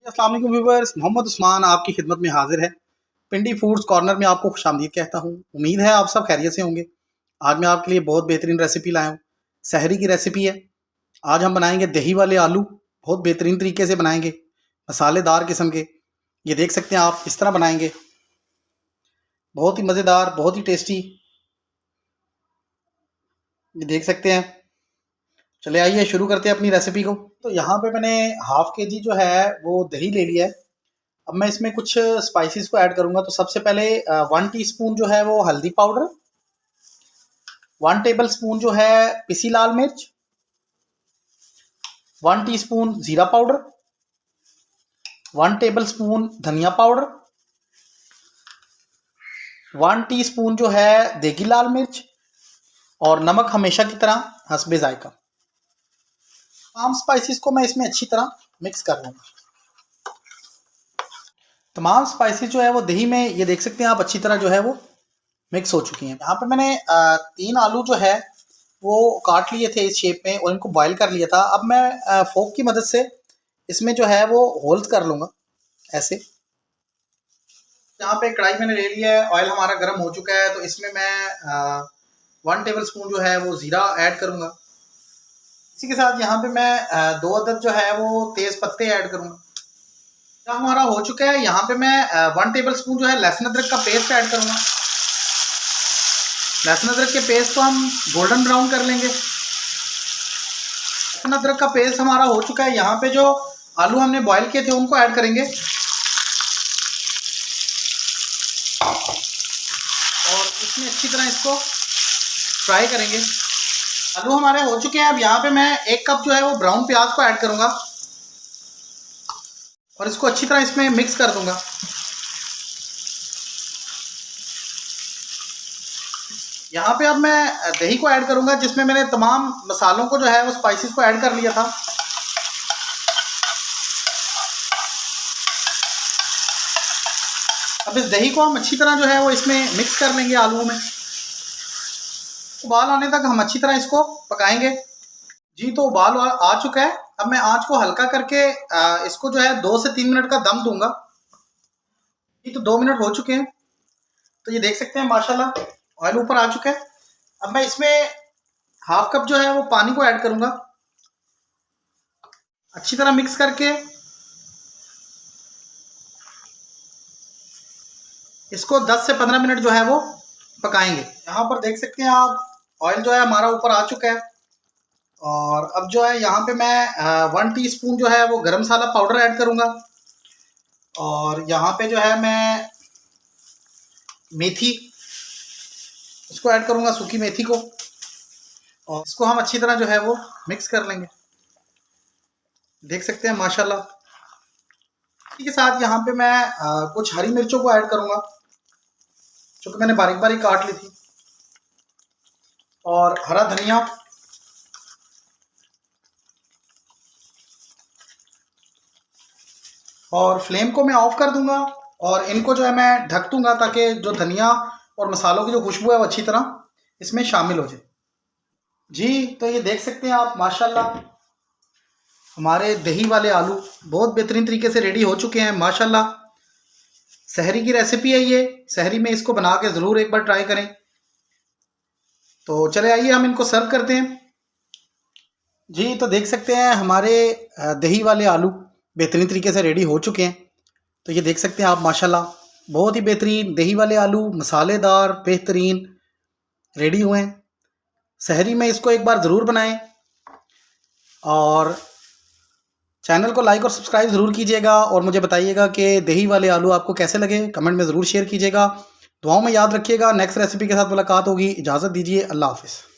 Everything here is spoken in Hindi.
अस्सलाम वालेकुम व्यूअर्स, मोहम्मद उस्मान आपकी खिदमत में हाजिर है। पिंडी फूड्स कॉर्नर में आपको खुशामदीद कहता हूँ। उम्मीद है आप सब खैरियत से होंगे। आज मैं आपके लिए बहुत बेहतरीन रेसिपी लाया हूँ। सहरी की रेसिपी है। आज हम बनाएंगे दही वाले आलू, बहुत बेहतरीन तरीके से बनाएंगे, मसालेदार किस्म के। ये देख सकते हैं आप, इस तरह बनाएंगे, बहुत ही मज़ेदार, बहुत ही टेस्टी। ये देख सकते हैं। चले आइए शुरू करते हैं अपनी रेसिपी को। तो यहाँ पे मैंने हाफ के जी जो है वो दही ले लिया है। अब मैं इसमें कुछ स्पाइसेस को ऐड करूंगा। तो सबसे पहले 1 टीस्पून जो है वो हल्दी पाउडर, 1 टेबल स्पून जो है पिसी लाल मिर्च, 1 टीस्पून जीरा पाउडर, 1 टेबल स्पून धनिया पाउडर, 1 टीस्पून जो है देगी लाल मिर्च, और नमक हमेशा की तरह हस्बे जायका। तमाम स्पाइसेस को मैं इसमें अच्छी तरह मिक्स कर लूँगा। तमाम स्पाइसेस जो है वो दही में, ये देख सकते हैं आप, अच्छी तरह जो है वो मिक्स हो चुकी हैं। यहाँ पे मैंने 3 आलू जो है वो काट लिए थे इस शेप में और इनको बॉईल कर लिया था। अब मैं फोक की मदद से इसमें जो है वो होल्स कर लूँगा ऐसे। यहाँ पे कढ़ाई मैंने ले लिया है, ऑयल हमारा गर्म हो चुका है। तो इसमें मैं 1 टेबल स्पून जो है वो ज़ीरा ऐड करूँगा। इसी के साथ यहाँ पे मैं 2 अदद जो है वो तेज़ पत्ते ऐड करूँगा। जब हमारा हो चुका है, यहाँ पे मैं 1 टेबल स्पून जो है लहसुन अदरक का पेस्ट ऐड करूँगा। लहसुन अदरक के पेस्ट को हम गोल्डन ब्राउन कर लेंगे। लहसुन अदरक का पेस्ट हमारा हो चुका है। यहाँ पे जो आलू हमने बॉईल किए थे उनको ऐड करेंगे और इसमें अच्छी तरह इसको फ्राई करेंगे। आलू हमारे हो चुके हैं। अब यहाँ पे मैं 1 कप जो है वो ब्राउन प्याज को ऐड करूँगा और इसको अच्छी तरह इसमें मिक्स कर दूंगा। यहाँ पे अब मैं दही को ऐड करूंगा, जिसमें मैंने तमाम मसालों को जो है वो स्पाइसेस को ऐड कर लिया था। अब इस दही को हम अच्छी तरह जो है वो इसमें मिक्स कर लेंगे आलूओं में। उबाल आने तक हम अच्छी तरह इसको पकाएंगे। जी, तो उबाल आ चुका है। अब मैं आंच को हल्का करके इसको जो है 2 से 3 मिनट का दम दूंगा। ये तो 2 मिनट हो चुके हैं। तो ये देख सकते हैं माशाल्लाह ऑयल ऊपर आ चुका है। अब मैं इसमें हाफ कप जो है वो पानी को ऐड करूंगा। अच्छी तरह मिक्स करके इसको 10 से 15 मिनट जो है वो पकाएंगे। यहाँ पर देख सकते हैं आप, ऑयल जो है हमारा ऊपर आ चुका है। और अब जो है यहाँ पे मैं 1 टीस्पून जो है वो गरम मसाला पाउडर ऐड करूँगा। और यहाँ पे जो है मैं मेथी इसको ऐड करूँगा, सूखी मेथी को, और इसको हम अच्छी तरह जो है वो मिक्स कर लेंगे। देख सकते हैं माशाल्लाह। इसी के साथ यहाँ पे मैं कुछ हरी मिर्चों को ऐड करूँगा, जो कि मैंने बारीक बारीक काट ली थी, और हरा धनिया, और फ्लेम को मैं ऑफ कर दूंगा और इनको जो है मैं ढक दूंगा, ताकि जो धनिया और मसालों की जो खुशबू है वो अच्छी तरह इसमें शामिल हो जाए। जी, तो ये देख सकते हैं आप माशाल्लाह, हमारे दही वाले आलू बहुत बेहतरीन तरीके से रेडी हो चुके हैं माशाल्लाह। सहरी की रेसिपी है ये। सहरी में इसको बना के ज़रूर एक बार ट्राई करें। तो चले आइए हम इनको सर्व करते हैं। जी, तो देख सकते हैं हमारे दही वाले आलू बेहतरीन तरीके से रेडी हो चुके हैं। तो ये देख सकते हैं आप माशाल्लाह, बहुत ही बेहतरीन दही वाले आलू, मसालेदार, बेहतरीन रेडी हुए हैं। सहरी में इसको एक बार ज़रूर बनाएं और चैनल को लाइक और सब्सक्राइब ज़रूर कीजिएगा। और मुझे बताइएगा कि दही वाले आलू आपको कैसे लगे, कमेंट में ज़रूर शेयर कीजिएगा। दुआओं में याद रखिएगा। नेक्स्ट रेसिपी के साथ मुलाकात होगी। इजाज़त दीजिए, अल्लाह हाफ़िज़।